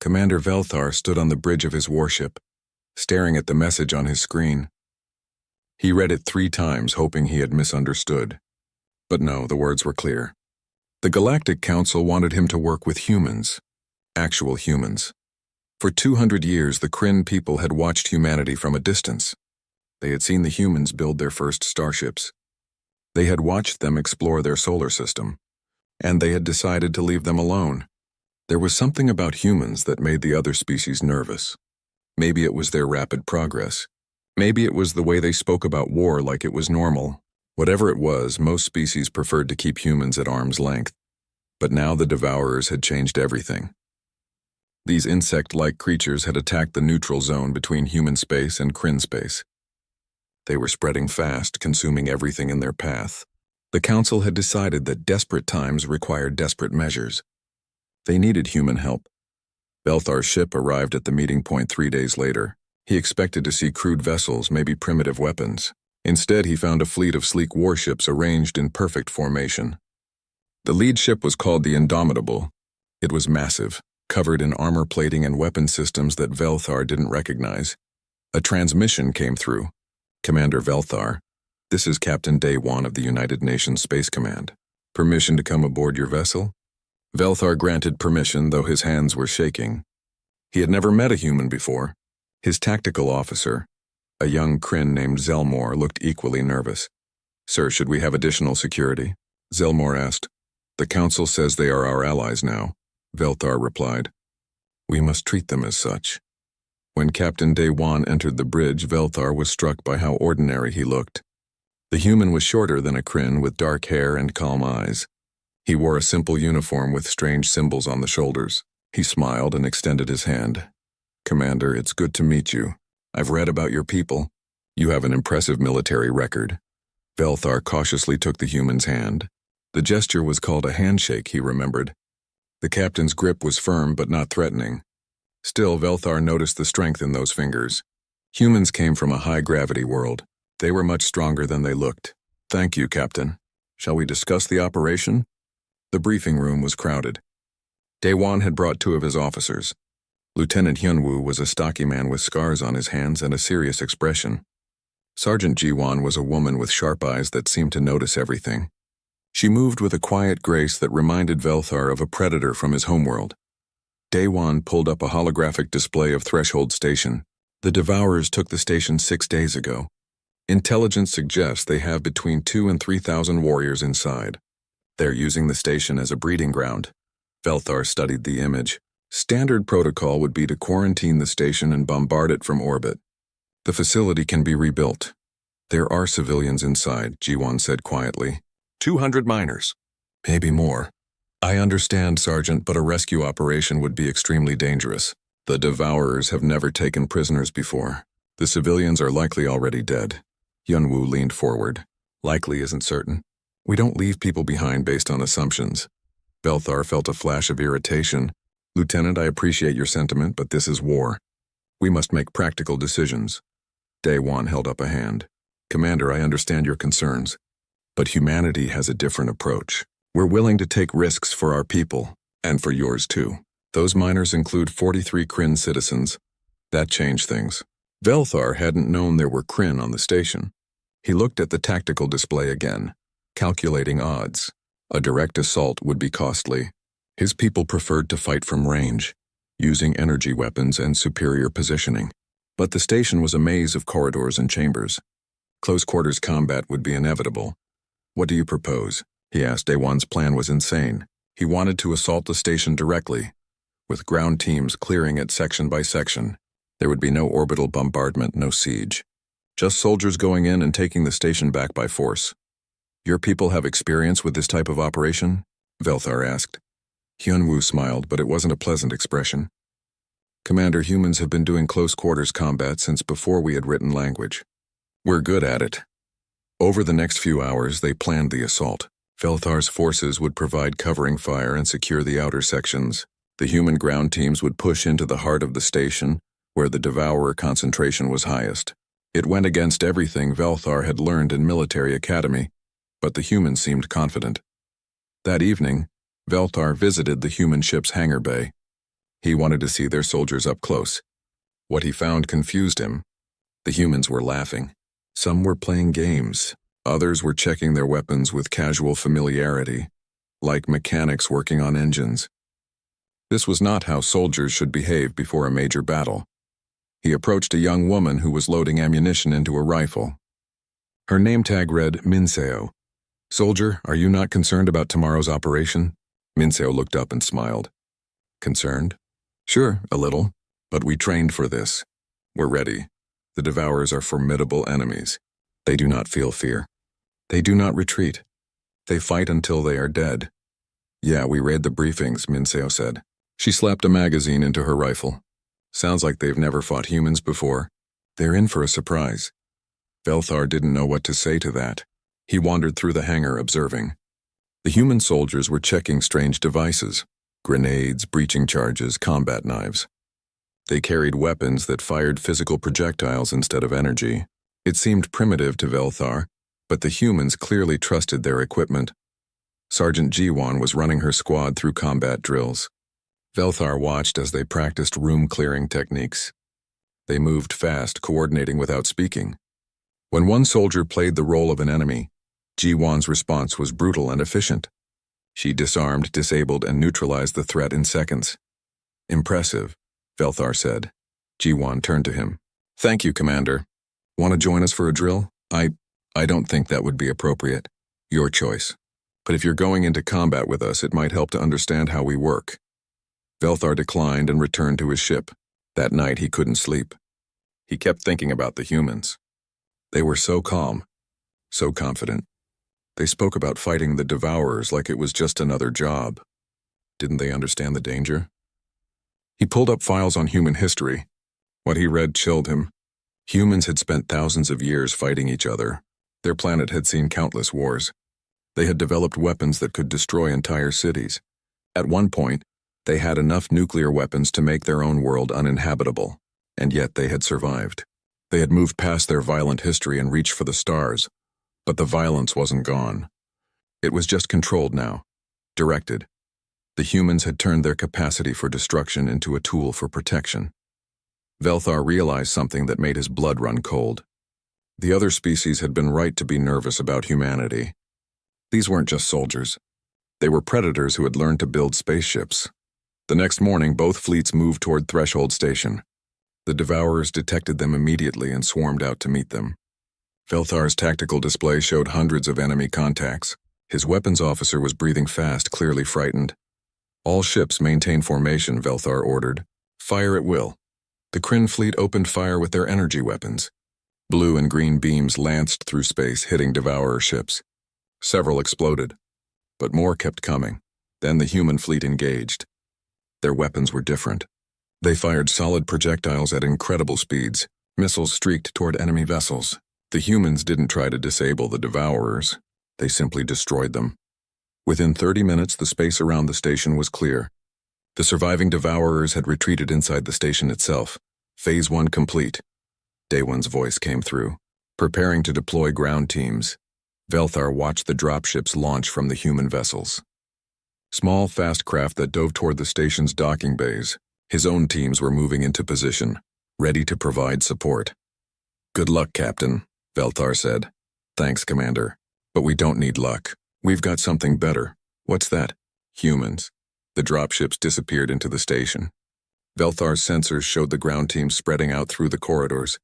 Commander Velthar stood on the bridge of his warship, staring at the message on his screen. He read it 3 times, hoping he had misunderstood. But no, the words were clear. The Galactic Council wanted him to work with humans, actual humans. For 200 years, the Kryn people had watched humanity from a distance. They had seen the humans build their first starships. They had watched them explore their solar system, and they had decided to leave them alone. There was something about humans that made the other species nervous. Maybe it was their rapid progress. Maybe it was the way they spoke about war like it was normal. Whatever it was, most species preferred to keep humans at arm's length. But now the Devourers had changed everything. These insect-like creatures had attacked the neutral zone between human space and Kryn space. They were spreading fast, consuming everything in their path. The Council had decided that desperate times required desperate measures. They needed human help. Velthar's ship arrived at the meeting point 3 days later. He expected to see crude vessels, maybe primitive weapons. Instead, he found a fleet of sleek warships arranged in perfect formation. The lead ship was called the Indomitable. It was massive, covered in armor plating and weapon systems that Velthar didn't recognize. A transmission came through. Commander Velthar, this is Captain Day 1 of the United Nations Space Command. Permission to come aboard your vessel? Velthar granted permission, though his hands were shaking. He had never met a human before. His tactical officer, a young Kryn named Zelmor, looked equally nervous. Sir, should we have additional security? Zelmor asked. The Council says they are our allies now, Velthar replied. We must treat them as such. When Captain Day 1 entered the bridge, Velthar was struck by how ordinary he looked. The human was shorter than a Kryn, with dark hair and calm eyes. He wore a simple uniform with strange symbols on the shoulders. He smiled and extended his hand. Commander, it's good to meet you. I've read about your people. You have an impressive military record. Velthar cautiously took the human's hand. The gesture was called a handshake, he remembered. The captain's grip was firm but not threatening. Still, Velthar noticed the strength in those fingers. Humans came from a high-gravity world. They were much stronger than they looked. Thank you, Captain. Shall we discuss the operation? The briefing room was crowded. Daewon had brought 2 of his officers. Lieutenant Hyunwoo was a stocky man with scars on his hands and a serious expression. Sergeant Jiwon was a woman with sharp eyes that seemed to notice everything. She moved with a quiet grace that reminded Velthar of a predator from his homeworld. Daewon pulled up a holographic display of Threshold Station. The Devourers took the station 6 days ago. Intelligence suggests they have between 2,000 and 3,000 warriors inside. They're using the station as a breeding ground. Velthar studied the image. Standard protocol would be to quarantine the station and bombard it from orbit. The facility can be rebuilt. There are civilians inside, Jiwon said quietly. 200 miners. Maybe more. I understand, Sergeant, but a rescue operation would be extremely dangerous. The Devourers have never taken prisoners before. The civilians are likely already dead. Hyunwoo leaned forward. Likely isn't certain. We don't leave people behind based on assumptions. Velthar felt a flash of irritation. Lieutenant, I appreciate your sentiment, but this is war. We must make practical decisions. Daewon held up a hand. Commander, I understand your concerns. But humanity has a different approach. We're willing to take risks for our people, and for yours too. Those miners include 43 Kryn citizens. That changed things. Velthar hadn't known there were Kryn on the station. He looked at the tactical display again, calculating odds. A direct assault would be costly. His people preferred to fight from range, using energy weapons and superior positioning. But the station was a maze of corridors and chambers. Close-quarters combat would be inevitable. What do you propose? He asked. Daewon's plan was insane. He wanted to assault the station directly, with ground teams clearing it section by section. There would be no orbital bombardment, no siege. Just soldiers going in and taking the station back by force. Your people have experience with this type of operation? Velthar asked. Hyunwoo smiled, but it wasn't a pleasant expression. Commander, humans have been doing close-quarters combat since before we had written language. We're good at it. Over the next few hours, they planned the assault. Velthar's forces would provide covering fire and secure the outer sections. The human ground teams would push into the heart of the station, where the Devourer concentration was highest. It went against everything Velthar had learned in military academy, but the humans seemed confident. That evening, Velthar visited the human ship's hangar bay. He wanted to see their soldiers up close. What he found confused him. The humans were laughing. Some were playing games. Others were checking their weapons with casual familiarity, like mechanics working on engines. This was not how soldiers should behave before a major battle. He approached a young woman who was loading ammunition into a rifle. Her name tag read Minseo. "Soldier, are you not concerned about tomorrow's operation?" Minseo looked up and smiled. "Concerned? Sure, a little. But we trained for this. We're ready. The Devourers are formidable enemies. They do not feel fear. They do not retreat. They fight until they are dead." "Yeah, we read the briefings," Minseo said. She slapped a magazine into her rifle. "Sounds like they've never fought humans before. They're in for a surprise." Velthar didn't know what to say to that. He wandered through the hangar, observing. The human soldiers were checking strange devices: grenades, breaching charges, combat knives. They carried weapons that fired physical projectiles instead of energy. It seemed primitive to Velthar, but the humans clearly trusted their equipment. Sergeant Jiwan was running her squad through combat drills. Velthar watched as they practiced room-clearing techniques. They moved fast, coordinating without speaking. When one soldier played the role of an enemy, Jiwan's response was brutal and efficient. She disarmed, disabled, and neutralized the threat in seconds. "Impressive," Velthar said. Jiwan turned to him. "Thank you, Commander. Want to join us for a drill? I don't think that would be appropriate. Your choice. But if you're going into combat with us, it might help to understand how we work." Velthar declined and returned to his ship. That night he couldn't sleep. He kept thinking about the humans. They were so calm, so confident. They spoke about fighting the Devourers like it was just another job. Didn't they understand the danger? He pulled up files on human history. What he read chilled him. Humans had spent thousands of years fighting each other. Their planet had seen countless wars. They had developed weapons that could destroy entire cities. At one point, they had enough nuclear weapons to make their own world uninhabitable, and yet they had survived. They had moved past their violent history and reached for the stars, but the violence wasn't gone. It was just controlled now, directed. The humans had turned their capacity for destruction into a tool for protection. Velthar realized something that made his blood run cold. The other species had been right to be nervous about humanity. These weren't just soldiers. They were predators who had learned to build spaceships. The next morning, both fleets moved toward Threshold Station. The Devourers detected them immediately and swarmed out to meet them. Velthar's tactical display showed hundreds of enemy contacts. His weapons officer was breathing fast, clearly frightened. "All ships maintain formation," Velthar ordered. "Fire at will." The Kryn fleet opened fire with their energy weapons. Blue and green beams lanced through space, hitting Devourer ships. Several exploded, but more kept coming. Then the human fleet engaged. Their weapons were different. They fired solid projectiles at incredible speeds. Missiles streaked toward enemy vessels. The humans didn't try to disable the Devourers. They simply destroyed them. Within 30 minutes, the space around the station was clear. The surviving Devourers had retreated inside the station itself. Phase 1 complete. Daewon's voice came through. Preparing to deploy ground teams. Velthar watched the dropships launch from the human vessels. Small, fast craft that dove toward the station's docking bays. His own teams were moving into position, ready to provide support. "Good luck, Captain," Velthar said. "Thanks, Commander. But we don't need luck. We've got something better." "What's that?" "Humans." The dropships disappeared into the station. Velthar's sensors showed the ground teams spreading out through the corridors.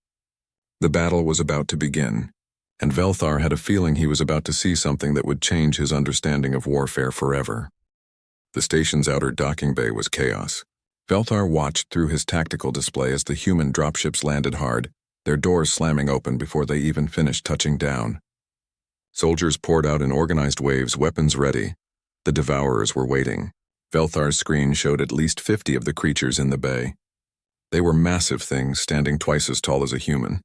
The battle was about to begin, and Velthar had a feeling he was about to see something that would change his understanding of warfare forever. The station's outer docking bay was chaos. Velthar watched through his tactical display as the human dropships landed hard, their doors slamming open before they even finished touching down. Soldiers poured out in organized waves, weapons ready. The Devourers were waiting. Velthar's screen showed at least 50 of the creatures in the bay. They were massive things, standing twice as tall as a human.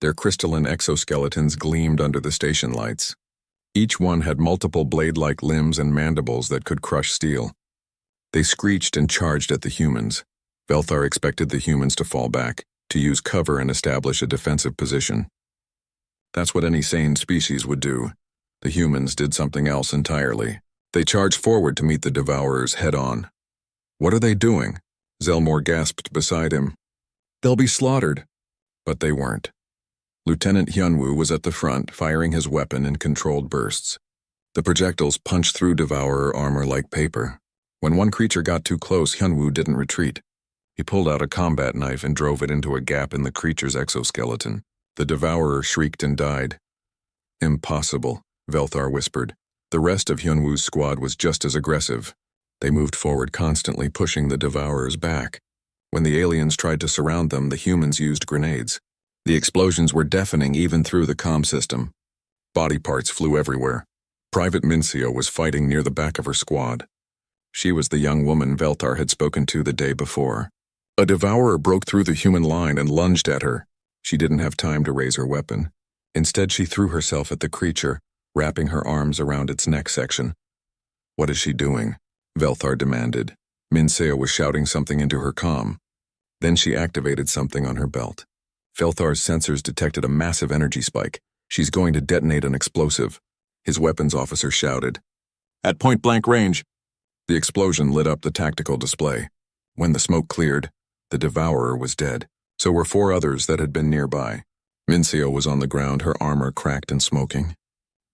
Their crystalline exoskeletons gleamed under the station lights. Each one had multiple blade-like limbs and mandibles that could crush steel. They screeched and charged at the humans. Velthar expected the humans to fall back, to use cover and establish a defensive position. That's what any sane species would do. The humans did something else entirely. They charged forward to meet the Devourers head-on. "What are they doing?" Zelmore gasped beside him. They'll be slaughtered. But they weren't. Lieutenant Hyunwoo was at the front, firing his weapon in controlled bursts. The projectiles punched through Devourer armor like paper. When one creature got too close, Hyunwoo didn't retreat. He pulled out a combat knife and drove it into a gap in the creature's exoskeleton. The Devourer shrieked and died. Impossible, Velthar whispered. The rest of Hyunwoo's squad was just as aggressive. They moved forward, constantly pushing the Devourers back. When the aliens tried to surround them, the humans used grenades. The explosions were deafening even through the comm system. Body parts flew everywhere. Private Mincio was fighting near the back of her squad. She was the young woman Velthar had spoken to the day before. A Devourer broke through the human line and lunged at her. She didn't have time to raise her weapon. Instead, she threw herself at the creature, wrapping her arms around its neck section. What is she doing? Velthar demanded. Mincio was shouting something into her comm. Then she activated something on her belt. Velthar's sensors detected a massive energy spike. She's going to detonate an explosive. His weapons officer shouted. At point-blank range. The explosion lit up the tactical display. When the smoke cleared, the Devourer was dead. So were 4 others that had been nearby. Mincio was on the ground, her armor cracked and smoking.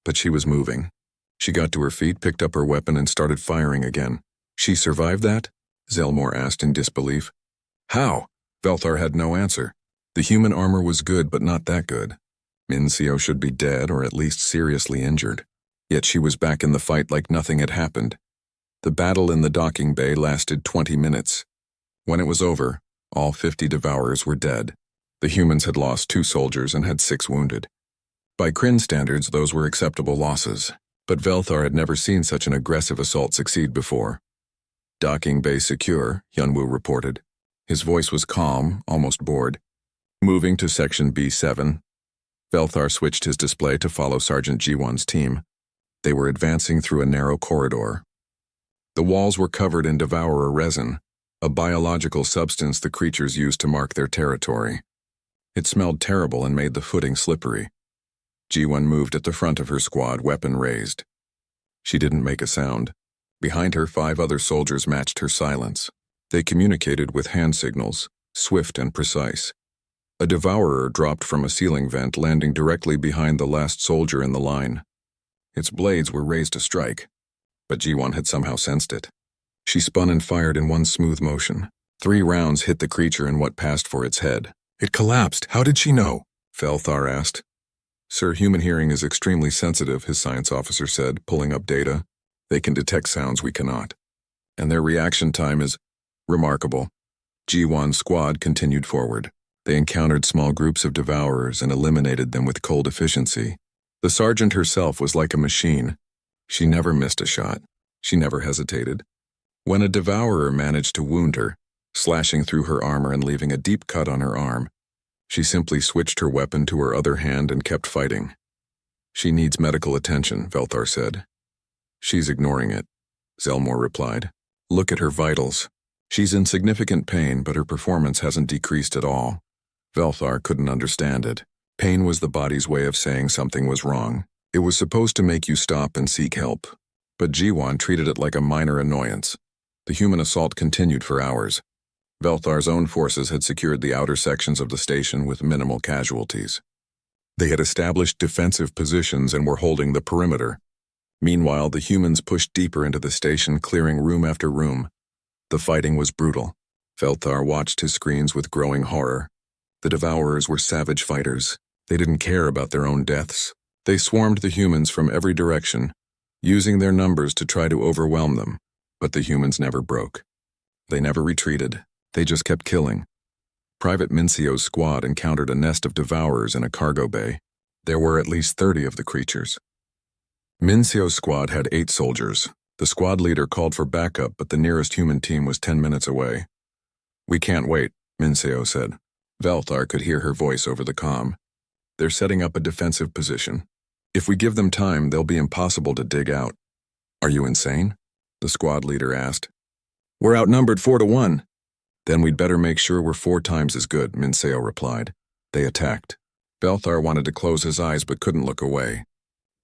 But she was moving. She got to her feet, picked up her weapon, and started firing again. She survived that? Zelmore asked in disbelief. How? Velthar had no answer. The human armor was good, but not that good. Mincio should be dead or at least seriously injured. Yet she was back in the fight like nothing had happened. The battle in the docking bay lasted 20 minutes. When it was over, all 50 Devourers were dead. The humans had lost 2 soldiers and had 6 wounded. By Kryn standards, those were acceptable losses, but Velthar had never seen such an aggressive assault succeed before. Docking bay secure, Hyunwoo reported. His voice was calm, almost bored. Moving to Section B7, Velthar switched his display to follow Sergeant G1's team. They were advancing through a narrow corridor. The walls were covered in Devourer resin, a biological substance the creatures used to mark their territory. It smelled terrible and made the footing slippery. G1 moved at the front of her squad, weapon raised. She didn't make a sound. Behind her, 5 other soldiers matched her silence. They communicated with hand signals, swift and precise. A Devourer dropped from a ceiling vent, landing directly behind the last soldier in the line. Its blades were raised to strike, but G1 had somehow sensed it. She spun and fired in one smooth motion. 3 rounds hit the creature in what passed for its head. It collapsed. How did she know? Velthar asked. Sir, human hearing is extremely sensitive, his science officer said, pulling up data. They can detect sounds we cannot. And their reaction time is remarkable. G1's squad continued forward. They encountered small groups of Devourers and eliminated them with cold efficiency. The sergeant herself was like a machine. She never missed a shot. She never hesitated. When a Devourer managed to wound her, slashing through her armor and leaving a deep cut on her arm, she simply switched her weapon to her other hand and kept fighting. She needs medical attention, Velthar said. She's ignoring it, Zelmore replied. Look at her vitals. She's in significant pain, but her performance hasn't decreased at all. Velthar couldn't understand it. Pain was the body's way of saying something was wrong. It was supposed to make you stop and seek help. But G1 treated it like a minor annoyance. The human assault continued for hours. Velthar's own forces had secured the outer sections of the station with minimal casualties. They had established defensive positions and were holding the perimeter. Meanwhile, the humans pushed deeper into the station, clearing room after room. The fighting was brutal. Velthar watched his screens with growing horror. The Devourers were savage fighters. They didn't care about their own deaths. They swarmed the humans from every direction, using their numbers to try to overwhelm them. But the humans never broke. They never retreated. They just kept killing. Private Mincio's squad encountered a nest of Devourers in a cargo bay. There were at least 30 of the creatures. Mincio's squad had 8 soldiers. The squad leader called for backup, but the nearest human team was 10 minutes away. We can't wait, Mincio said. Velthar could hear her voice over the comm. They're setting up a defensive position. If we give them time, they'll be impossible to dig out. Are you insane? The squad leader asked. We're outnumbered 4-1. Then we'd better make sure we're 4 times as good, Mincio replied. They attacked. Velthar wanted to close his eyes but couldn't look away.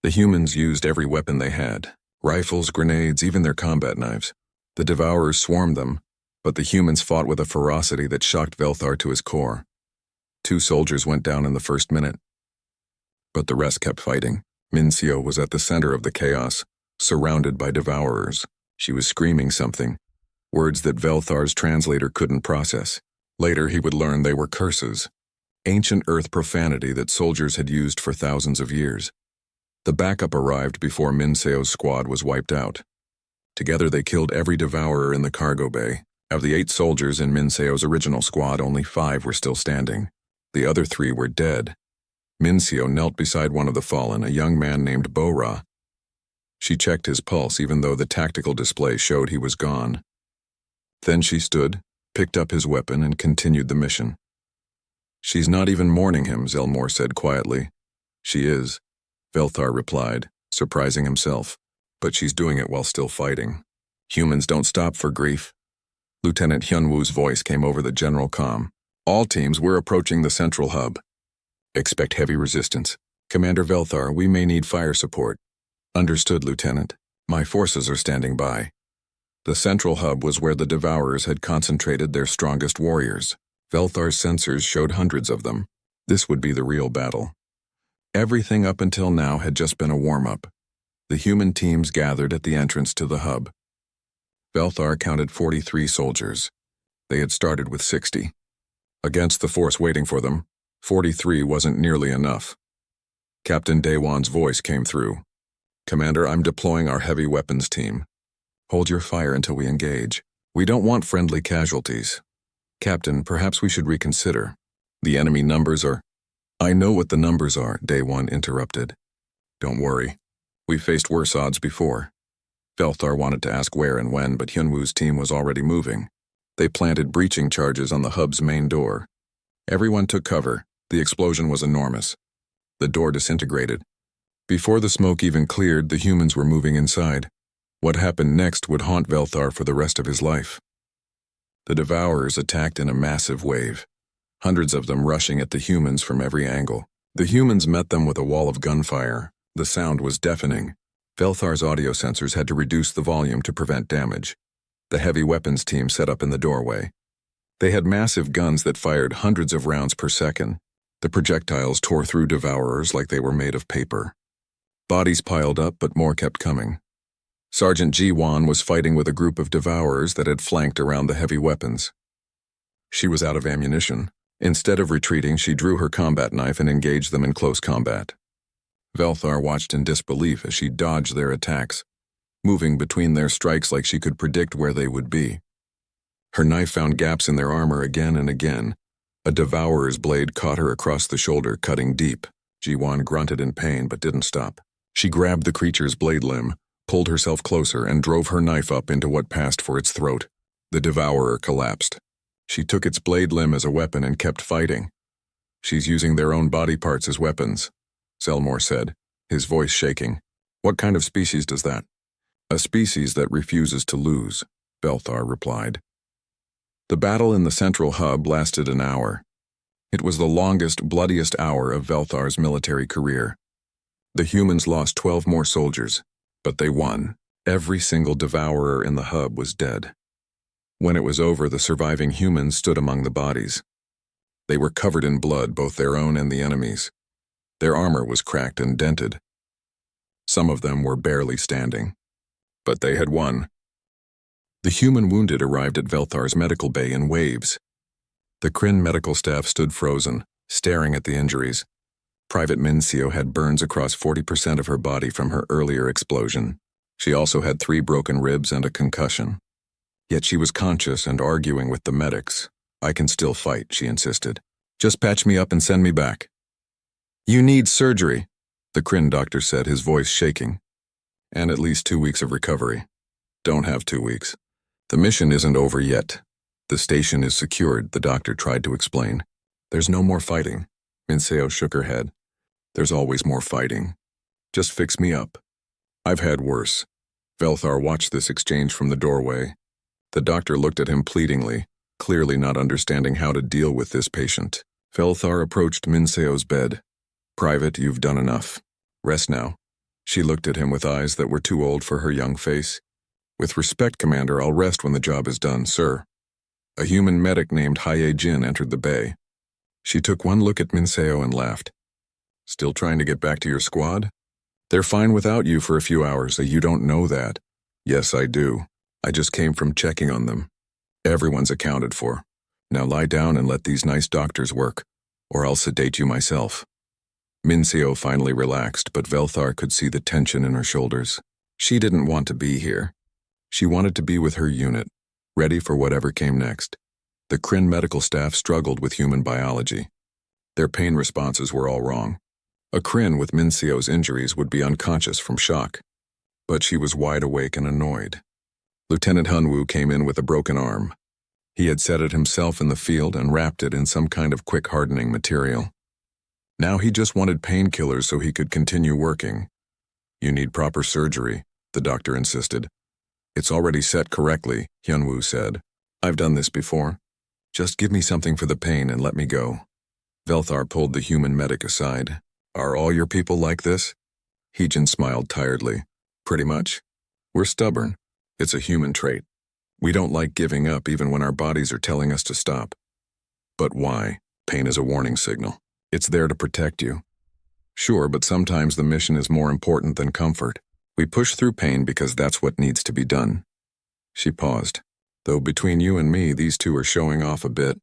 The humans used every weapon they had. Rifles, grenades, even their combat knives. The Devourers swarmed them, But the humans fought with a ferocity that shocked Velthar to his core. 2 soldiers went down in the first minute. But the rest kept fighting. Mincio was at the center of the chaos, surrounded by devourers. She was screaming something, words that Velthar's translator couldn't process. Later he would learn they were curses, ancient earth profanity that soldiers had used for thousands of years. The backup arrived before Mincio's squad was wiped out. Together they killed every devourer in the cargo bay. Of the 8 soldiers in Mincio's original squad, only 5 were still standing. The other 3 were dead. Mincio knelt beside one of the fallen, a young man named Bora. She checked his pulse even though the tactical display showed he was gone. Then she stood, picked up his weapon, and continued the mission. "She's not even mourning him," Zelmore said quietly. "She is," Velthar replied, surprising himself, "but she's doing it while still fighting. Humans don't stop for grief." Lieutenant Hyunwoo's voice came over the general comm. "All teams, we're approaching the central hub. Expect heavy resistance. Commander Velthar, we may need fire support." "Understood, Lieutenant. My forces are standing by." The central hub was where the Devourers had concentrated their strongest warriors. Velthar's sensors showed hundreds of them. This would be the real battle. Everything up until now had just been a warm-up. The human teams gathered at the entrance to the hub. Velthar counted 43 soldiers. They had started with 60. Against the force waiting for them, 43 wasn't nearly enough. Captain Daewon's voice came through. "Commander, I'm deploying our heavy weapons team. Hold your fire until we engage. We don't want friendly casualties." "Captain, perhaps we should reconsider. The enemy numbers are—" "I know what the numbers are," Daewon interrupted. "Don't worry. We've faced worse odds before." Velthar wanted to ask where and when, but Hyunwoo's team was already moving. They planted breaching charges on the hub's main door. Everyone took cover. The explosion was enormous. The door disintegrated. Before the smoke even cleared, the humans were moving inside. What happened next would haunt Velthar for the rest of his life. The Devourers attacked in a massive wave, hundreds of them rushing at the humans from every angle. The humans met them with a wall of gunfire. The sound was deafening. Velthar's audio sensors had to reduce the volume to prevent damage. The heavy weapons team set up in the doorway. They had massive guns that fired hundreds of rounds per second. The projectiles tore through Devourers like they were made of paper. Bodies piled up, but more kept coming. Sergeant Ji-won was fighting with a group of Devourers that had flanked around the heavy weapons. She was out of ammunition. Instead of retreating, she drew her combat knife and engaged them in close combat. Velthar watched in disbelief as she dodged their attacks, moving between their strikes like she could predict where they would be. Her knife found gaps in their armor again and again. A Devourer's blade caught her across the shoulder, cutting deep. Ji-won grunted in pain but didn't stop. She grabbed the creature's blade limb, pulled herself closer, and drove her knife up into what passed for its throat. The Devourer collapsed. She took its blade limb as a weapon and kept fighting. "She's using their own body parts as weapons," Zelmore said, his voice shaking. "What kind of species does that?" "A species that refuses to lose," Velthar replied. The battle in the central hub lasted an hour. It was the longest, bloodiest hour of Velthar's military career. The humans lost 12 more soldiers, but they won. Every single Devourer in the hub was dead. When it was over, the surviving humans stood among the bodies. They were covered in blood, both their own and the enemy's. Their armor was cracked and dented. Some of them were barely standing. But they had won. The human wounded arrived at Velthar's medical bay in waves. The Kryn medical staff stood frozen, staring at the injuries. Private Mincio had burns across 40% of her body from her earlier explosion. She also had 3 broken ribs and a concussion. Yet she was conscious and arguing with the medics. "I can still fight," she insisted. "Just patch me up and send me back." "You need surgery," the Kryn doctor said, his voice shaking. "And at least 2 weeks of recovery." "Don't have 2 weeks. The mission isn't over yet. The station is secured," the doctor tried to explain. "There's no more fighting." Mincio shook her head. "There's always more fighting. Just fix me up. I've had worse." Velthar watched this exchange from the doorway. The doctor looked at him pleadingly, clearly not understanding how to deal with this patient. Velthar approached Mincio's bed. "Private, you've done enough. Rest now." She looked at him with eyes that were too old for her young face. "With respect, Commander, I'll rest when the job is done, sir." A human medic named Haye Jin entered the bay. She took one look at Minseo and laughed. Still trying to get back to your squad? They're fine without you for a few hours, so you don't know that. Yes, I do. I just came from checking on them. Everyone's accounted for. Now lie down and let these nice doctors work, or I'll sedate you myself. Minseo finally relaxed, but Velthar could see the tension in her shoulders. She didn't want to be here. She wanted to be with her unit, ready for whatever came next. The Kryn medical staff struggled with human biology. Their pain responses were all wrong. A Kryn with Minseo's injuries would be unconscious from shock. But she was wide awake and annoyed. Lieutenant Hunwoo came in with a broken arm. He had set it himself in the field and wrapped it in some kind of quick hardening material. Now he just wanted painkillers so he could continue working. You need proper surgery, the doctor insisted. It's already set correctly, Hyunwoo said. I've done this before. Just give me something for the pain and let me go. Velthar pulled the human medic aside. Are all your people like this? Heejin smiled tiredly. Pretty much. We're stubborn. It's a human trait. We don't like giving up even when our bodies are telling us to stop. But why? Pain is a warning signal. It's there to protect you. Sure, but sometimes the mission is more important than comfort. We push through pain because that's what needs to be done. She paused. Though between you and me, these two are showing off a bit.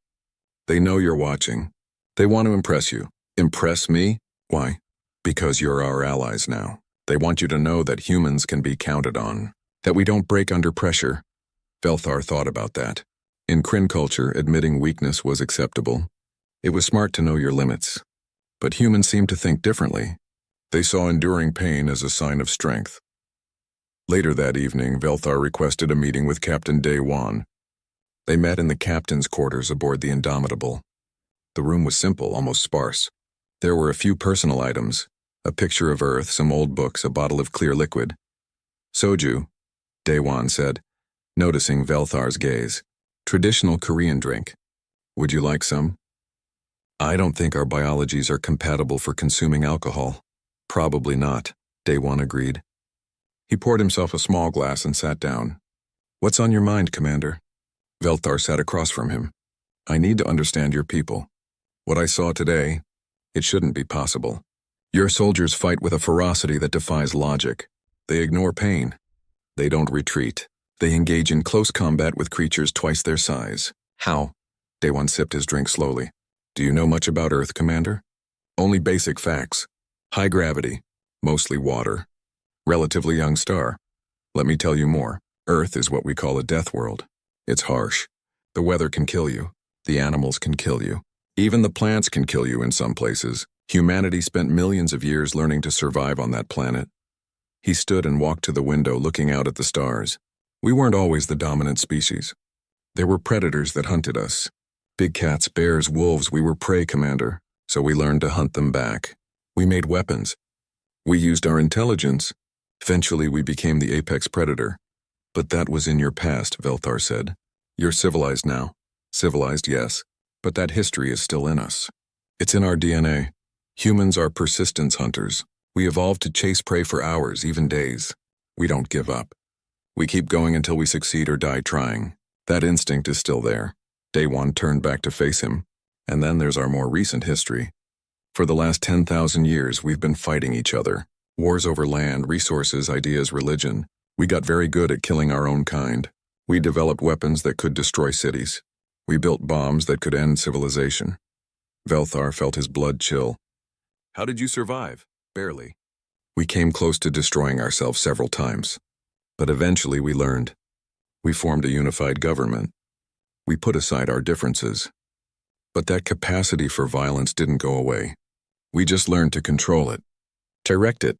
They know you're watching. They want to impress you. Impress me? Why? Because you're our allies now. They want you to know that humans can be counted on. That we don't break under pressure. Velthar thought about that. In Kryn culture, admitting weakness was acceptable. It was smart to know your limits. But humans seemed to think differently. They saw enduring pain as a sign of strength. Later that evening, Velthar requested a meeting with Captain Daewon. They met in the captain's quarters aboard the Indomitable. The room was simple, almost sparse. There were a few personal items, a picture of Earth, some old books, a bottle of clear liquid. Soju, Daewon said, noticing Velthar's gaze. Traditional Korean drink. Would you like some? I don't think our biologies are compatible for consuming alcohol. Probably not, Daewon agreed. He poured himself a small glass and sat down. What's on your mind, Commander? Velthar sat across from him. I need to understand your people. What I saw today, it shouldn't be possible. Your soldiers fight with a ferocity that defies logic. They ignore pain. They don't retreat. They engage in close combat with creatures twice their size. How? Daewon sipped his drink slowly. Do you know much about Earth, Commander? Only basic facts. High gravity, mostly water. Relatively young star. Let me tell you more. Earth is what we call a death world. It's harsh. The weather can kill you. The animals can kill you. Even the plants can kill you in some places. Humanity spent millions of years learning to survive on that planet. He stood and walked to the window, looking out at the stars. We weren't always the dominant species. There were predators that hunted us. Big cats, bears, wolves, we were prey, Commander. So we learned to hunt them back. We made weapons. We used our intelligence. Eventually we became the apex predator. But that was in your past, Velthar said. You're civilized now. Civilized, yes. But that history is still in us. It's in our DNA. Humans are persistence hunters. We evolved to chase prey for hours, even days. We don't give up. We keep going until we succeed or die trying. That instinct is still there. Daewon turned back to face him. And then there's our more recent history. For the last 10,000 years, we've been fighting each other. Wars over land, resources, ideas, religion. We got very good at killing our own kind. We developed weapons that could destroy cities. We built bombs that could end civilization. Velthar felt his blood chill. How did you survive? Barely. We came close to destroying ourselves several times. But eventually we learned. We formed a unified government. We put aside our differences. But that capacity for violence didn't go away. We just learned to control it. Direct it.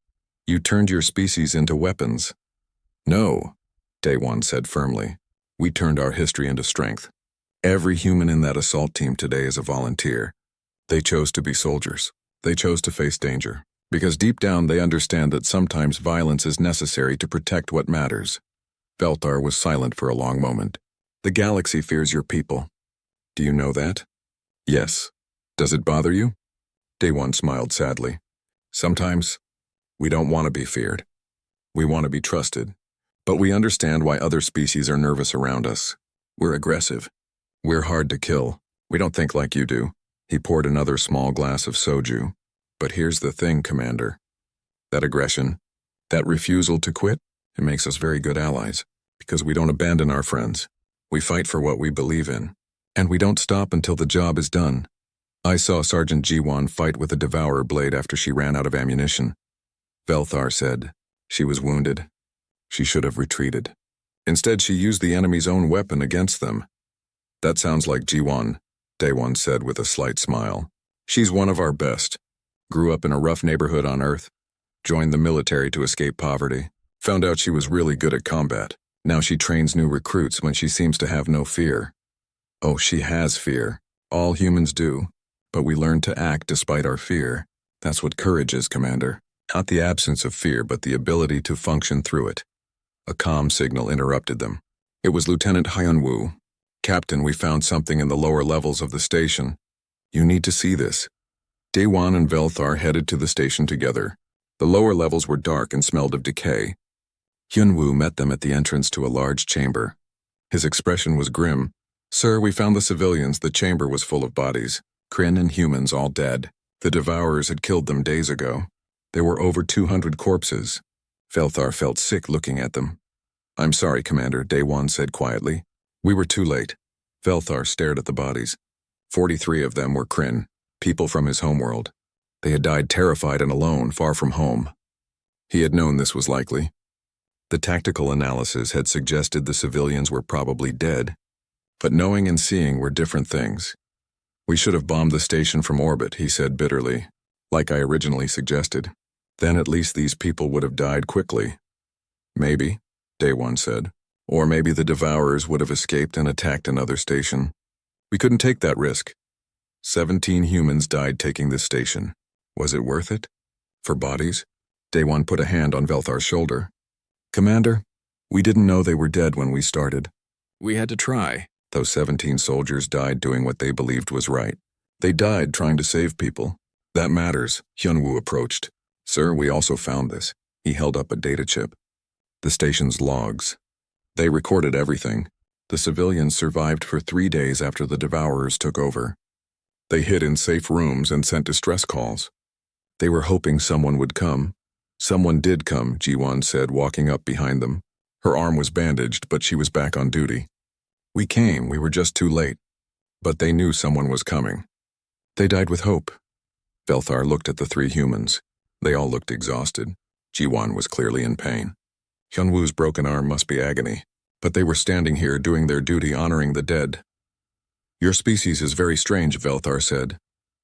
You turned your species into weapons. No, Daewon said firmly. We turned our history into strength. Every human in that assault team today is a volunteer. They chose to be soldiers. They chose to face danger. Because deep down they understand that sometimes violence is necessary to protect what matters. Velthar was silent for a long moment. The galaxy fears your people. Do you know that? Yes. Does it bother you? Daewon smiled sadly. Sometimes, we don't want to be feared. We want to be trusted. But we understand why other species are nervous around us. We're aggressive. We're hard to kill. We don't think like you do. He poured another small glass of soju. But here's the thing, Commander. That aggression, that refusal to quit, it makes us very good allies. Because we don't abandon our friends. We fight for what we believe in. And we don't stop until the job is done. I saw Sergeant Jiwan fight with a devourer blade after she ran out of ammunition. Velthar said, she was wounded. She should have retreated. Instead, she used the enemy's own weapon against them. That sounds like Jiwan, Daewon said with a slight smile. She's one of our best. Grew up in a rough neighborhood on Earth. Joined the military to escape poverty. Found out she was really good at combat. Now she trains new recruits when she seems to have no fear. Oh, she has fear. All humans do. But we learn to act despite our fear. That's what courage is, Commander. Not the absence of fear, but the ability to function through it. A comm signal interrupted them. It was Lieutenant Hyunwoo. Captain, we found something in the lower levels of the station. You need to see this. Daewon and Velthar headed to the station together. The lower levels were dark and smelled of decay. Hyunwoo met them at the entrance to a large chamber. His expression was grim. Sir, we found the civilians. The chamber was full of bodies. Kryn and humans all dead. The devourers had killed them days ago. There were over 200 corpses. Velthar felt sick looking at them. I'm sorry, Commander, Daewon said quietly. We were too late. Velthar stared at the bodies. 43 of them were Kryn, people from his homeworld. They had died terrified and alone, far from home. He had known this was likely. The tactical analysis had suggested the civilians were probably dead. But knowing and seeing were different things. We should have bombed the station from orbit, he said bitterly, like I originally suggested. Then at least these people would have died quickly. Maybe, Daewon said. Or maybe the devourers would have escaped and attacked another station. We couldn't take that risk. 17 humans died taking this station. Was it worth it? For bodies? Daewon put a hand on Velthar's shoulder. Commander, we didn't know they were dead when we started. We had to try. Those 17 soldiers died doing what they believed was right. They died trying to save people. That matters, Hyunwoo approached. Sir, we also found this. He held up a data chip. The station's logs. They recorded everything. The civilians survived for 3 days after the devourers took over. They hid in safe rooms and sent distress calls. They were hoping someone would come. Someone did come, Jiwan said, walking up behind them. Her arm was bandaged, but she was back on duty. We came, we were just too late. But they knew someone was coming. They died with hope. Velthar looked at the 3 humans. They all looked exhausted. Jiwan was clearly in pain. Hyunwoo's broken arm must be agony. But they were standing here doing their duty honoring the dead. Your species is very strange, Velthar said.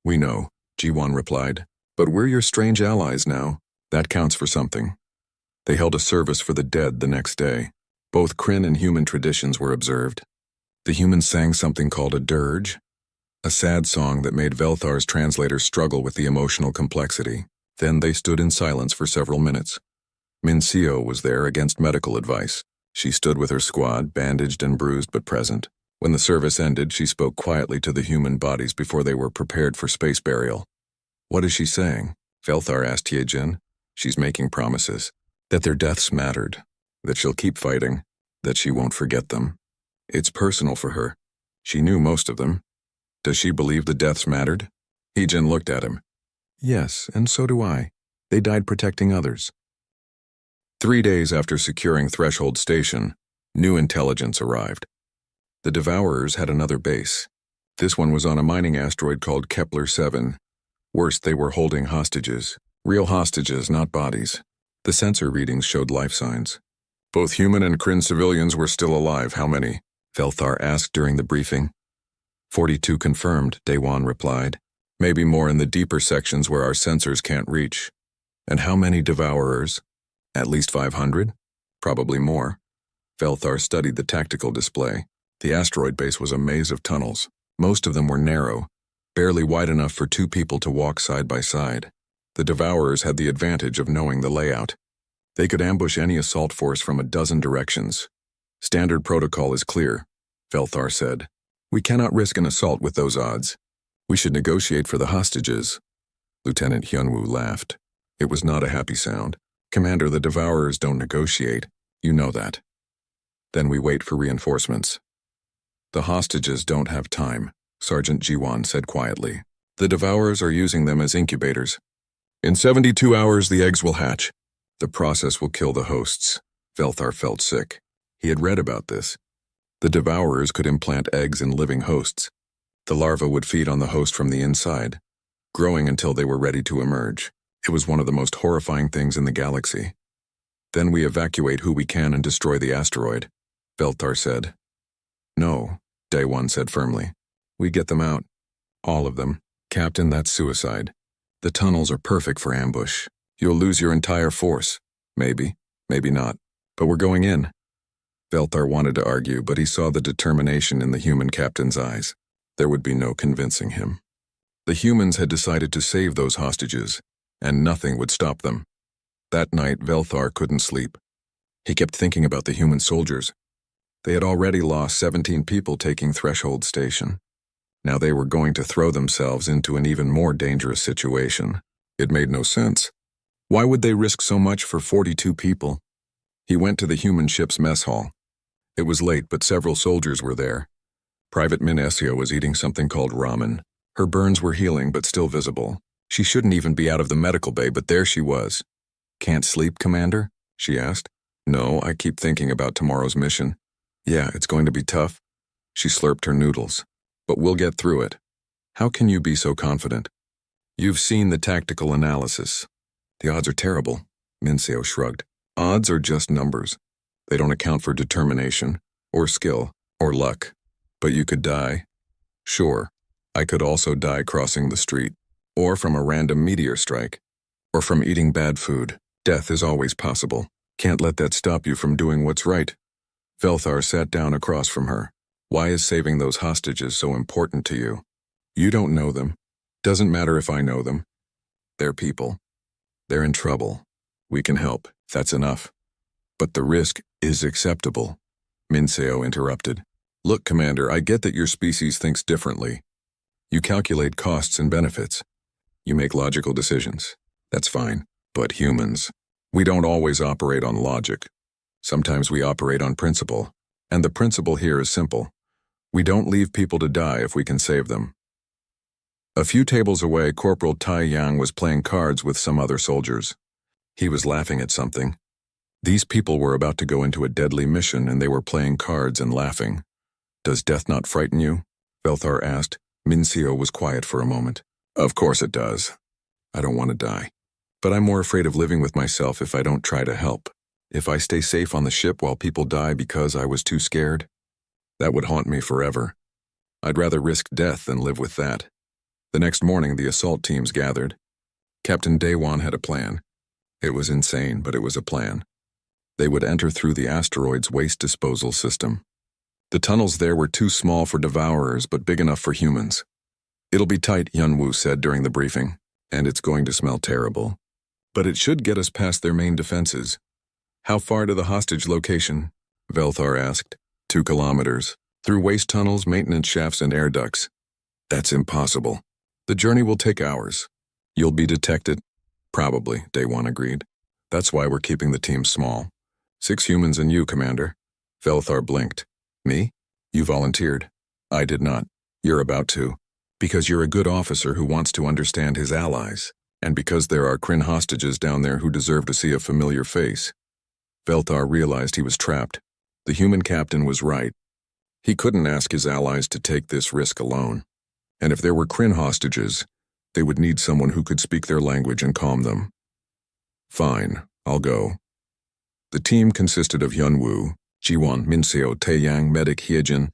We know, Jiwan replied. But we're your strange allies now. That counts for something. They held a service for the dead the next day. Both Kryn and human traditions were observed. The humans sang something called a dirge, a sad song that made Velthar's translator struggle with the emotional complexity. Then they stood in silence for several minutes. Min Seo was there against medical advice. She stood with her squad, bandaged and bruised but present. When the service ended, she spoke quietly to the human bodies before they were prepared for space burial. What is she saying? Velthar asked Ye-Jin. She's making promises. That their deaths mattered. That she'll keep fighting. That she won't forget them. It's personal for her. She knew most of them. Does she believe the deaths mattered? Ye-Jin looked at him. Yes, and so do I. They died protecting others. 3 days after securing Threshold Station, new intelligence arrived. The Devourers had another base. This one was on a mining asteroid called Kepler-7. Worse, they were holding hostages. Real hostages, not bodies. The sensor readings showed life signs. Both human and Kryn civilians were still alive. How many? Velthar asked during the briefing. 42 confirmed, Daewon replied. Maybe more in the deeper sections where our sensors can't reach. And how many Devourers? At least 500? Probably more. Velthar studied the tactical display. The asteroid base was a maze of tunnels. Most of them were narrow, barely wide enough for 2 people to walk side by side. The Devourers had the advantage of knowing the layout. They could ambush any assault force from a dozen directions. Standard protocol is clear, Velthar said. We cannot risk an assault with those odds. We should negotiate for the hostages. Lieutenant Hyunwoo laughed. It was not a happy sound. Commander, the Devourers don't negotiate. You know that. Then we wait for reinforcements. The hostages don't have time, Sergeant Jiwan said quietly. The devourers are using them as incubators. In 72 hours, the eggs will hatch. The process will kill the hosts. Velthar felt sick. He had read about this. The devourers could implant eggs in living hosts. The larvae would feed on the host from the inside, growing until they were ready to emerge. It was one of the most horrifying things in the galaxy. Then we evacuate who we can and destroy the asteroid, Velthar said. No, Daewon said firmly. We get them out. All of them. Captain, that's suicide. The tunnels are perfect for ambush. You'll lose your entire force. Maybe, maybe not. But we're going in. Velthar wanted to argue, but he saw the determination in the human captain's eyes. There would be no convincing him. The humans had decided to save those hostages, and nothing would stop them. That night, Velthar couldn't sleep. He kept thinking about the human soldiers. They had already lost 17 people taking Threshold Station. Now they were going to throw themselves into an even more dangerous situation. It made no sense. Why would they risk so much for 42 people? He went to the human ship's mess hall. It was late, but several soldiers were there. Private Minesio was eating something called ramen. Her burns were healing, but still visible. She shouldn't even be out of the medical bay, but there she was. Can't sleep, Commander? She asked. No, I keep thinking about tomorrow's mission. Yeah, it's going to be tough. She slurped her noodles. But we'll get through it. How can you be so confident? You've seen the tactical analysis. The odds are terrible, Minseo shrugged. Odds are just numbers. They don't account for determination, or skill, or luck. But you could die. Sure, I could also die crossing the street, or from a random meteor strike, or from eating bad food. Death is always possible. Can't let that stop you from doing what's right. Velthar sat down across from her. Why is saving those hostages so important to you? You don't know them. Doesn't matter if I know them. They're people. They're in trouble. We can help. That's enough. But the risk is acceptable, Minseo interrupted. Look, Commander, I get that your species thinks differently. You calculate costs and benefits. You make logical decisions. That's fine. But humans, we don't always operate on logic. Sometimes we operate on principle. And the principle here is simple. We don't leave people to die if we can save them. A few tables away, Corporal Tai Yang was playing cards with some other soldiers. He was laughing at something. These people were about to go into a deadly mission and they were playing cards and laughing. Does death not frighten you? Velthar asked. Minseo was quiet for a moment. Of course it does. I don't want to die. But I'm more afraid of living with myself if I don't try to help. If I stay safe on the ship while people die because I was too scared, that would haunt me forever. I'd rather risk death than live with that. The next morning, the assault teams gathered. Captain Daewon had a plan. It was insane, but it was a plan. They would enter through the asteroid's waste disposal system. The tunnels there were too small for devourers, but big enough for humans. It'll be tight, Yunwoo said during the briefing, and it's going to smell terrible. But it should get us past their main defenses. How far to the hostage location? Velthar asked. 2 kilometers. Through waste tunnels, maintenance shafts, and air ducts. That's impossible. The journey will take hours. You'll be detected? Probably, Daewon agreed. That's why we're keeping the team small. 6 humans and you, Commander. Velthar blinked. Me? You volunteered. I did not. You're about to. Because you're a good officer who wants to understand his allies. And because there are Kryn hostages down there who deserve to see a familiar face. Velthar realized he was trapped. The human captain was right. He couldn't ask his allies to take this risk alone. And if there were Kryn hostages, they would need someone who could speak their language and calm them. Fine, I'll go. The team consisted of Yunwoo, Jiwon, Minseo, Taeyang, Medic Hyejin,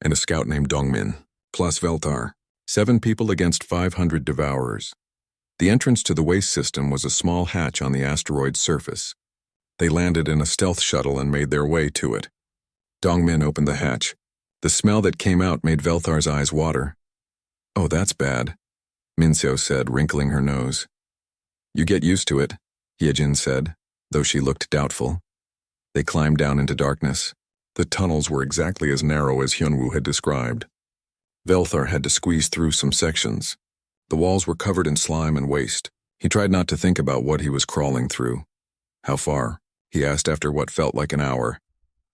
and a scout named Dongmin, plus Velthar. 7 people against 500 devourers. The entrance to the waste system was a small hatch on the asteroid's surface. They landed in a stealth shuttle and made their way to it. Dongmin opened the hatch. The smell that came out made Velthar's eyes water. Oh, that's bad, Minseo said, wrinkling her nose. You get used to it, Hyejin said, though she looked doubtful. They climbed down into darkness. The tunnels were exactly as narrow as Hyunwoo had described. Velthar had to squeeze through some sections. The walls were covered in slime and waste. He tried not to think about what he was crawling through. How far? He asked after what felt like an hour.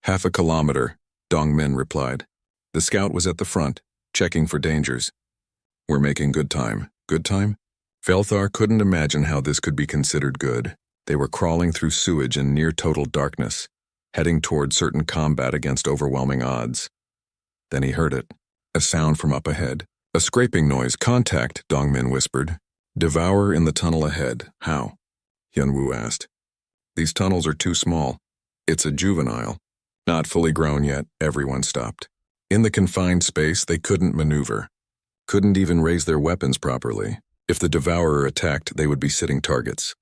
1/2 kilometer, Dongmin replied. The scout was at the front, checking for dangers. We're making good time. Good time? Velthar couldn't imagine how this could be considered good. They were crawling through sewage in near total darkness, heading toward certain combat against overwhelming odds. Then he heard it. A sound from up ahead. A scraping noise. Contact, Dongmin whispered. Devourer in the tunnel ahead. How? Hyunwoo asked. These tunnels are too small. It's a juvenile. Not fully grown yet, everyone stopped. In the confined space, they couldn't maneuver. Couldn't even raise their weapons properly. If the Devourer attacked, they would be sitting targets.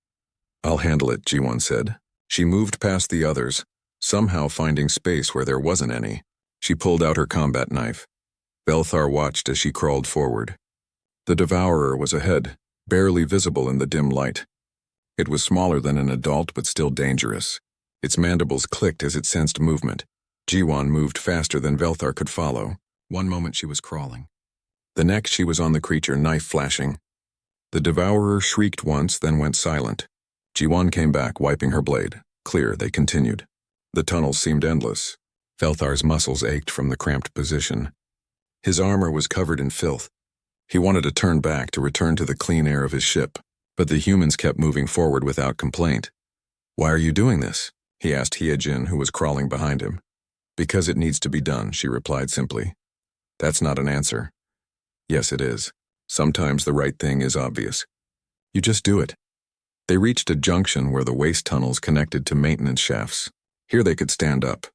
I'll handle it, Ji-won said. She moved past the others, somehow finding space where there wasn't any. She pulled out her combat knife. Velthar watched as she crawled forward. The Devourer was ahead, barely visible in the dim light. It was smaller than an adult but still dangerous. Its mandibles clicked as it sensed movement. Ji-won moved faster than Velthar could follow. One moment she was crawling. The next she was on the creature, knife flashing. The Devourer shrieked once, then went silent. Ji-won came back, wiping her blade. Clear, they continued. The tunnels seemed endless. Velthar's muscles ached from the cramped position. His armor was covered in filth. He wanted to turn back to return to the clean air of his ship, but the humans kept moving forward without complaint. Why are you doing this? He asked Hyejin, who was crawling behind him. Because it needs to be done, she replied simply. That's not an answer. Yes, it is. Sometimes the right thing is obvious. You just do it. They reached a junction where the waste tunnels connected to maintenance shafts. Here they could stand up.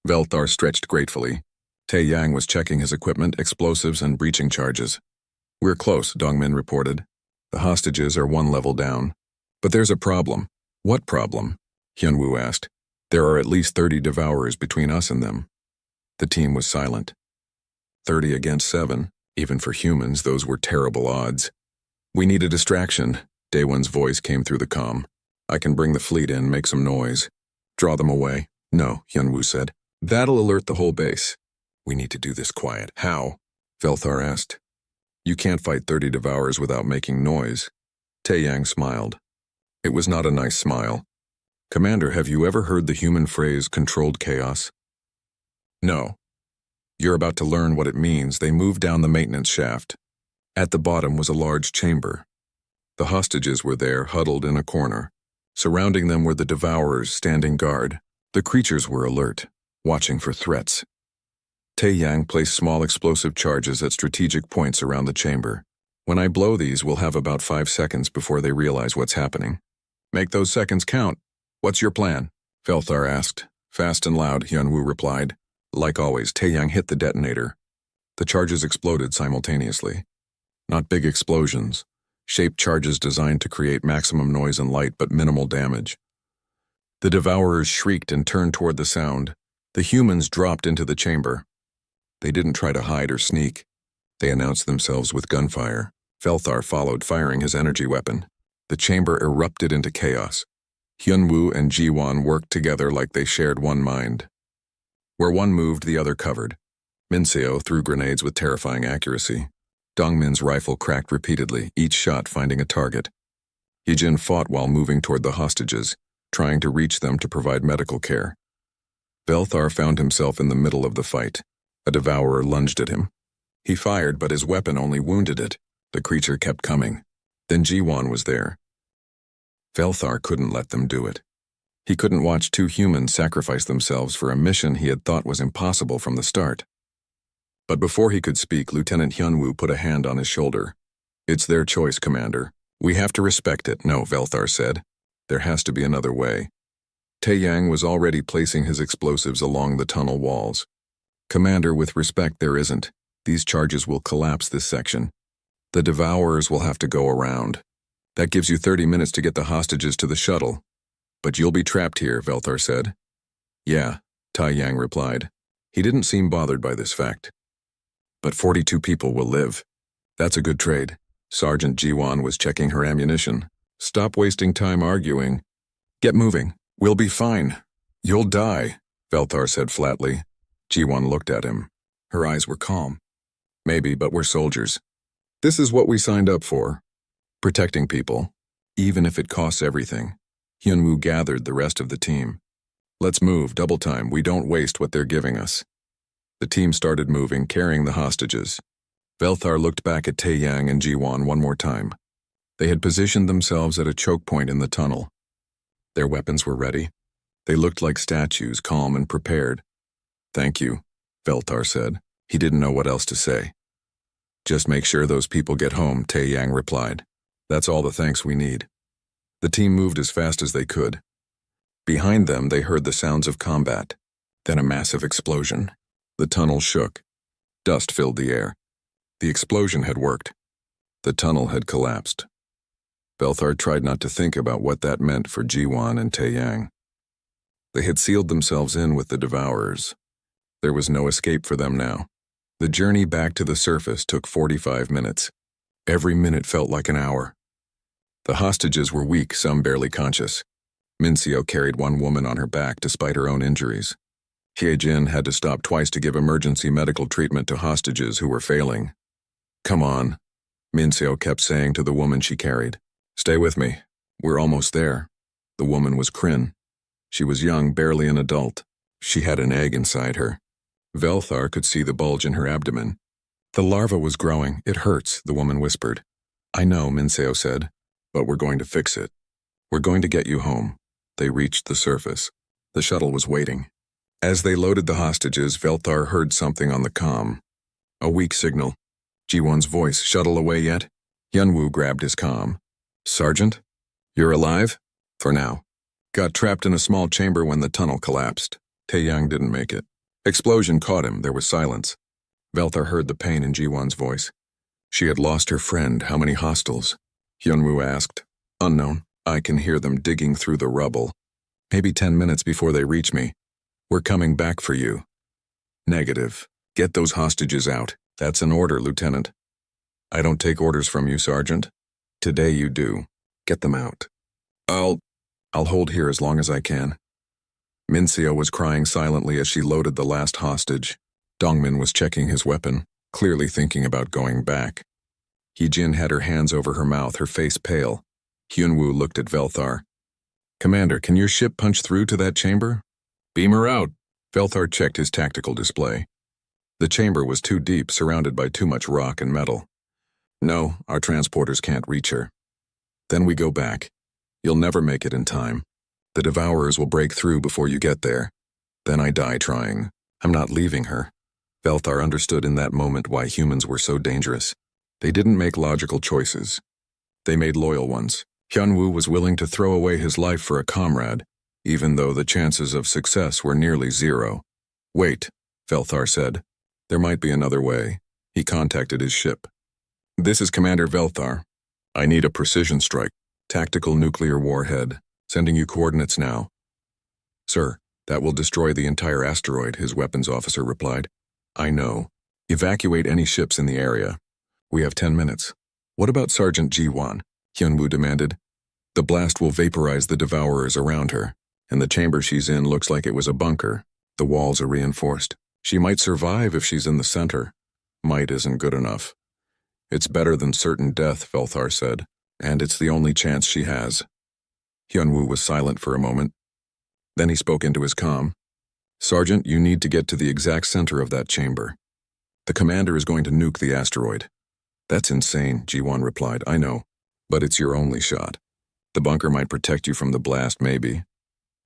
Velthar stretched gratefully. Tae-yang was checking his equipment, explosives, and breaching charges. We're close, Dongmin reported. The hostages are one level down. But there's a problem. What problem? Hyunwoo asked. There are at least 30 Devourers between us and them. The team was silent. 30 against 7. Even for humans, those were terrible odds. We need a distraction. Daewon's voice came through the comm. I can bring the fleet in, make some noise. Draw them away. No, Hyunwoo said. That'll alert the whole base. We need to do this quiet. How? Velthar asked. You can't fight 30 Devourers without making noise. Tae-yang smiled. It was not a nice smile. Commander, have you ever heard the human phrase, controlled chaos? No. You're about to learn what it means. They moved down the maintenance shaft. At the bottom was a large chamber. The hostages were there, huddled in a corner. Surrounding them were the Devourers standing guard. The creatures were alert, watching for threats. Tae-yang placed small explosive charges at strategic points around the chamber. When I blow these, we'll have about 5 seconds before they realize what's happening. Make those seconds count. What's your plan? Velthar asked. Fast and loud, Hyunwoo replied. Like always, Tae-yang hit the detonator. The charges exploded simultaneously. Not big explosions. Shaped charges designed to create maximum noise and light but minimal damage. The Devourers shrieked and turned toward the sound. The humans dropped into the chamber. They didn't try to hide or sneak. They announced themselves with gunfire. Velthar followed, firing his energy weapon. The chamber erupted into chaos. Hyunwoo and Ji-won worked together like they shared one mind. Where one moved, the other covered. Minseo threw grenades with terrifying accuracy. Dongmin's rifle cracked repeatedly, each shot finding a target. Hyejin fought while moving toward the hostages, trying to reach them to provide medical care. Velthar found himself in the middle of the fight. A Devourer lunged at him. He fired, but his weapon only wounded it. The creature kept coming. Then Ji-won was there. Velthar couldn't let them do it. He couldn't watch 2 humans sacrifice themselves for a mission he had thought was impossible from the start. But before he could speak, Lieutenant Hyunwoo put a hand on his shoulder. It's their choice, Commander. We have to respect it. No, Velthar said. There has to be another way. Tae-yang was already placing his explosives along the tunnel walls. Commander, with respect, there isn't. These charges will collapse this section. The Devourers will have to go around. That gives you 30 minutes to get the hostages to the shuttle. But you'll be trapped here, Velthar said. Yeah, Tae-yang replied. He didn't seem bothered by this fact. But 42 people will live. That's a good trade. Sergeant Ji-won was checking her ammunition. Stop wasting time arguing. Get moving. We'll be fine. You'll die, Velthar said flatly. Ji-won looked at him. Her eyes were calm. Maybe, but we're soldiers. This is what we signed up for. Protecting people, even if it costs everything. Hyunwoo gathered the rest of the team. Let's move, double time. We don't waste what they're giving us. The team started moving, carrying the hostages. Velthar looked back at Taeyang and Jiwon one more time. They had positioned themselves at a choke point in the tunnel. Their weapons were ready. They looked like statues, calm and prepared. "Thank you," Velthar said. He didn't know what else to say. "Just make sure those people get home," Taeyang replied. "That's all the thanks we need." The team moved as fast as they could. Behind them, they heard the sounds of combat. Then a massive explosion. The tunnel shook. Dust filled the air. The explosion had worked. The tunnel had collapsed. Velthar tried not to think about what that meant for Jiwon and Taeyang. They had sealed themselves in with the Devourers. There was no escape for them now. The journey back to the surface took 45 minutes. Every minute felt like an hour. The hostages were weak, some barely conscious. Minseo carried one woman on her back despite her own injuries. Hyejin had to stop twice to give emergency medical treatment to hostages who were failing. "Come on," Minseo kept saying to the woman she carried. "Stay with me. We're almost there." The woman was Kryn. She was young, barely an adult. She had an egg inside her. Velthar could see the bulge in her abdomen. "The larva was growing. It hurts," the woman whispered. "I know," Minseo said, "but we're going to fix it. We're going to get you home." They reached the surface. The shuttle was waiting. As they loaded the hostages, Velthar heard something on the comm. A weak signal. Jiwon's voice. "Shuttle away yet?" Hyunwoo grabbed his comm. "Sergeant? You're alive?" "For now. Got trapped in a small chamber when the tunnel collapsed. Taeyang didn't make it." Explosion caught him. There was silence. Velthar heard the pain in Jiwon's voice. "She had lost her friend. How many hostiles?" Hyunwoo asked. "Unknown. I can hear them digging through the rubble. Maybe 10 minutes before they reach me. We're coming back for you." "Negative. Get those hostages out. That's an order, Lieutenant." "I don't take orders from you, Sergeant." "Today you do. Get them out." I'll hold here as long as I can." Minseo was crying silently as she loaded the last hostage. Dongmin was checking his weapon, clearly thinking about going back. Hyejin had her hands over her mouth, her face pale. Hyunwoo looked at Velthar. "Commander, can your ship punch through to that chamber?" "Beam her out." Velthar checked his tactical display. The chamber was too deep, surrounded by too much rock and metal. "No, our transporters can't reach her." "Then we go back. You'll never make it in time. The Devourers will break through before you get there. Then I die trying. I'm not leaving her." Velthar understood in that moment why humans were so dangerous. They didn't make logical choices. They made loyal ones. Hyunwoo was willing to throw away his life for a comrade, even though the chances of success were nearly zero. "Wait," Velthar said. "There might be another way." He contacted his ship. "This is Commander Velthar. I need a precision strike. Tactical nuclear warhead. Sending you coordinates now." "Sir, that will destroy the entire asteroid," his weapons officer replied. "I know. Evacuate any ships in the area. We have 10 minutes. What about Sergeant Jiwon?" Hyunwoo demanded. "The blast will vaporize the Devourers around her, and the chamber she's in looks like it was a bunker. The walls are reinforced. She might survive if she's in the center. Might isn't good enough." "It's better than certain death," Velthar said, "and it's the only chance she has." Hyunwoo was silent for a moment. Then he spoke into his comm. "Sergeant, you need to get to the exact center of that chamber. The commander is going to nuke the asteroid." "That's insane," Jiwon replied. "I know, but it's your only shot. The bunker might protect you from the blast, maybe."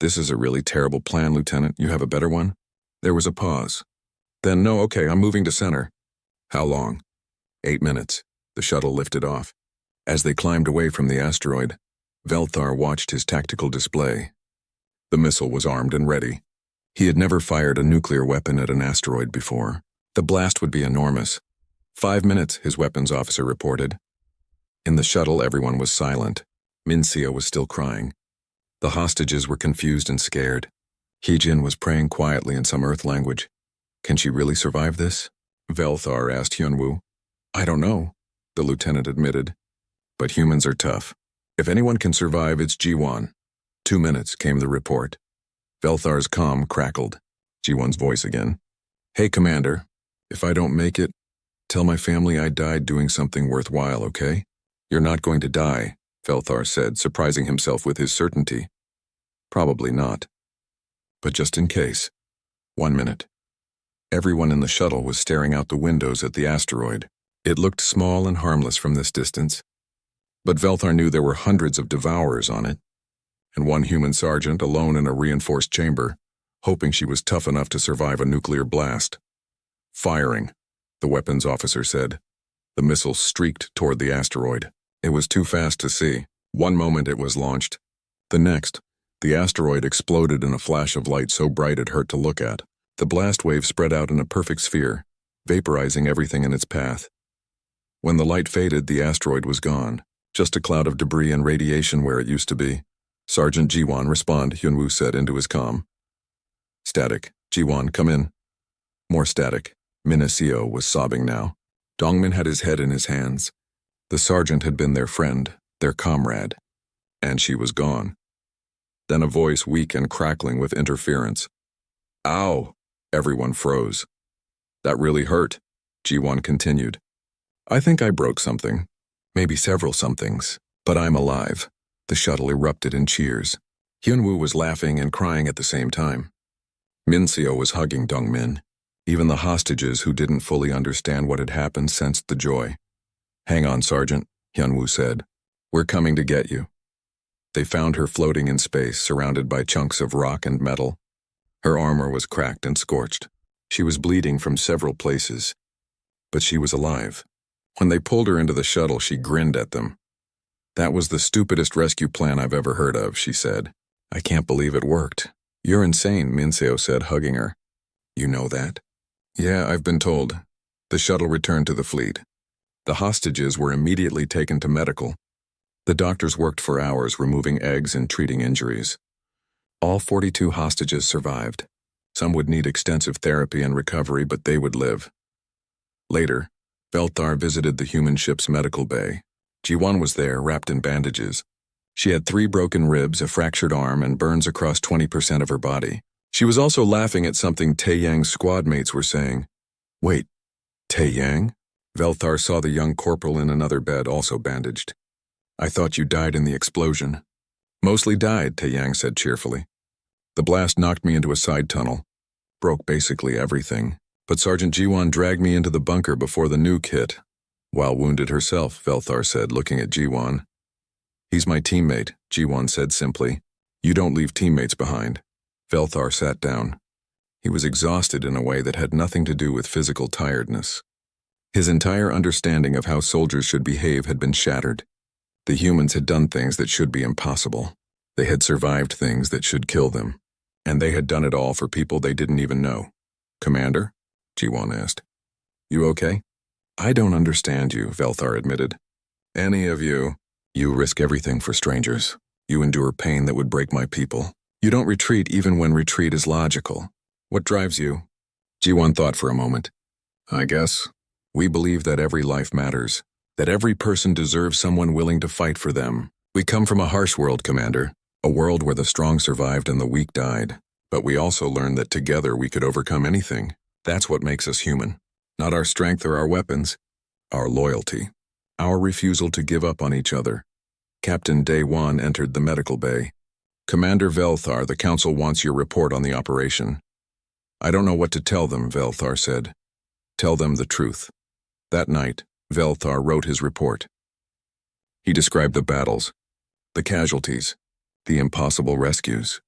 "This is a really terrible plan, Lieutenant. You have a better one?" There was a pause. Then, "No, okay, I'm moving to center." "How long?" 8 minutes. The shuttle lifted off. As they climbed away from the asteroid, Velthar watched his tactical display. The missile was armed and ready. He had never fired a nuclear weapon at an asteroid before. The blast would be enormous. 5 minutes, his weapons officer reported. In the shuttle, everyone was silent. Minseo was still crying. The hostages were confused and scared. Hyejin was praying quietly in some Earth language. "Can she really survive this?" Velthar asked Hyunwoo. "I don't know," the lieutenant admitted. "But humans are tough. If anyone can survive, it's Jiwon." 2 minutes, came the report. Velthar's comm crackled. Jiwon's voice again. "Hey, Commander, if I don't make it, tell my family I died doing something worthwhile, okay?" "You're not going to die," Velthar said, surprising himself with his certainty. "Probably not. But just in case. 1 minute." Everyone in the shuttle was staring out the windows at the asteroid. It looked small and harmless from this distance, but Velthar knew there were hundreds of devourers on it, and one human sergeant alone in a reinforced chamber, hoping she was tough enough to survive a nuclear blast. Firing, the weapons officer said. The missile streaked toward the asteroid. It was too fast to see. One moment it was launched. The next, the asteroid exploded in a flash of light so bright it hurt to look at. The blast wave spread out in a perfect sphere, vaporizing everything in its path. When the light faded, the asteroid was gone, just a cloud of debris and radiation where it used to be. Sergeant Jiwan, respond, Hyunwoo said into his comm. Static. Jiwan, come in. More static. Minaseo was sobbing now. Dongmin had his head in his hands. The sergeant had been their friend, their comrade, and she was gone. Then a voice weak and crackling with interference. Ow! Everyone froze. That really hurt, Jiwan continued. I think I broke something. Maybe several somethings. But I'm alive. The shuttle erupted in cheers. Hyunwoo was laughing and crying at the same time. Minseo was hugging Dongmin. Even the hostages who didn't fully understand what had happened sensed the joy. Hang on, Sergeant, Hyunwoo said. We're coming to get you. They found her floating in space, surrounded by chunks of rock and metal. Her armor was cracked and scorched. She was bleeding from several places. But she was alive. When they pulled her into the shuttle, she grinned at them. That was the stupidest rescue plan I've ever heard of, she said. I can't believe it worked. You're insane, Minseo said, hugging her. You know that? Yeah, I've been told. The shuttle returned to the fleet. The hostages were immediately taken to medical. The doctors worked for hours, removing eggs and treating injuries. All 42 hostages survived. Some would need extensive therapy and recovery, but they would live. Later, Velthar visited the human ship's medical bay. Jiwan was there, wrapped in bandages. She had 3 broken ribs, a fractured arm, and burns across 20% of her body. She was also laughing at something Taeyang's squad mates were saying. Wait, Taeyang? Velthar saw the young corporal in another bed, also bandaged. I thought you died in the explosion. Mostly died, Taeyang said cheerfully. The blast knocked me into a side tunnel. Broke basically everything. But Sergeant Jiwan dragged me into the bunker before the nuke hit. While wounded herself, Velthar said, looking at Jiwan. He's my teammate, Jiwan said simply. You don't leave teammates behind. Velthar sat down. He was exhausted in a way that had nothing to do with physical tiredness. His entire understanding of how soldiers should behave had been shattered. The humans had done things that should be impossible. They had survived things that should kill them. And they had done it all for people they didn't even know. Commander? Jiwan asked. You okay? I don't understand you, Velthar admitted. Any of you. You risk everything for strangers. You endure pain that would break my people. You don't retreat even when retreat is logical. What drives you? Jiwan thought for a moment. I guess. We believe that every life matters, that every person deserves someone willing to fight for them. We come from a harsh world, Commander, a world where the strong survived and the weak died. But we also learned that together we could overcome anything. That's what makes us human. Not our strength or our weapons, our loyalty, our refusal to give up on each other. Captain Daewon entered the medical bay. Commander Velthar, the council wants your report on the operation. I don't know what to tell them, Velthar said. Tell them the truth. That night, Velthar wrote his report. He described the battles, the casualties, the impossible rescues.